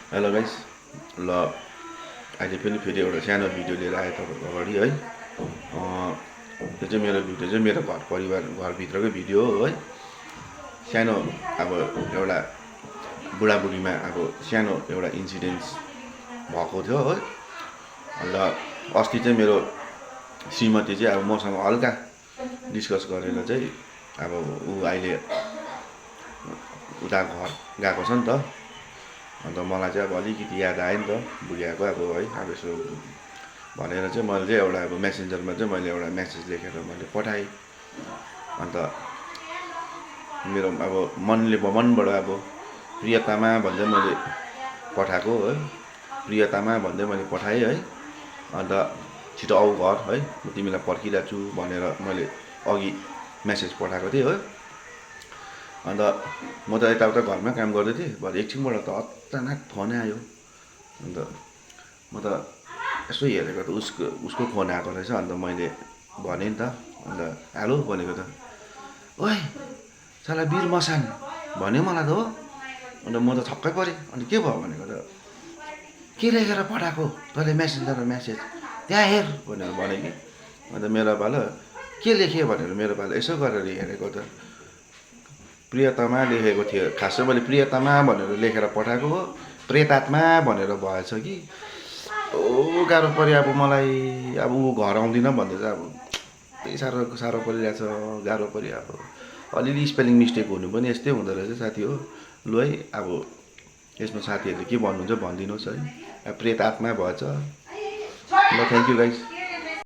Hello guys, ल अहिले पनि फेरि एउटा सानो भिडियो लिएर आएँ तपाईँको अगाडि है। त्यो चाहिँ मेरो भिडियो चाहिँ मेरो घर परिवार घरभित्रकै भिडियो हो है। सानो अब एउटा बुढाबुढीमा अब सानो एउटा इन्सिडेन्स भएको थियो है। अन्त अस्ति चाहिँ मेरो श्रीमती चाहिँ अब मसँग हल्का डिस्कस गरेर चाहिँ अब ऊ अहिले उता घर गएको छ नि त। अन्त मलाई चाहिँ अब अलिकति याद आयो नि त बुढियाको अब है। अब यसो भनेर चाहिँ मैले चाहिँ एउटा अब मेसेन्जरमा चाहिँ मैले एउटा मेसेज लेखेर मैले पठाएँ। अन्त मेरो अब मनबाट अब प्रियतामा भन्दै मैले पठाएको है। प्रियतामा भन्दै मैले पठाएँ है। अन्त छिटो आऊ घर है, म तिमीलाई पर्खिरहेको छु भनेर मैले अघि मेसेज पठाएको थिएँ है। अन्त म त यताउता घरमा काम गर्दै थिएँ, भरे एकछिनबाट त अचानक फोन आयो। अन्त म त यसो हेरेको त उसको फोन आएको रहेछ। अन्त मैले भनेँ नि त, अन्त हेलो भनेको त, ओए साला वीर मसान भन्यो मलाई त हो। अन्त म त छक्कै परेँ। अन्त के भयो भनेको त, के लेखेर पठाएको तैँले मेसेन्जरमा मेसेज त्यहाँ हेर भनेर भने कि। अन्त मेरो पालो के लेखेँ भनेर मेरो पालो यसो गरेर हेरेको त प्रियतमा लेखेको थियो। खासै मैले प्रियतमा भनेर लेखेर पठाएको हो, प्रेतात्मा भनेर भएछ कि। ओ गाह्रो पऱ्यो अब मलाई। अब ऊ घर आउँदिनँ भन्दै चाहिँ अब त्यही साह्रो परिरहेछ, गाह्रो पऱ्यो। अब अलिअलि स्पेलिङ मिस्टेक हुनु पनि यस्तै हुँदो रहेछ साथी हो। लु है, अब यसमा साथीहरूले के भन्नुहुन्छ भनिदिनुहोस् है। अब प्रेत आत्मा भएछ। ल थ्याङ्क यू गाइस।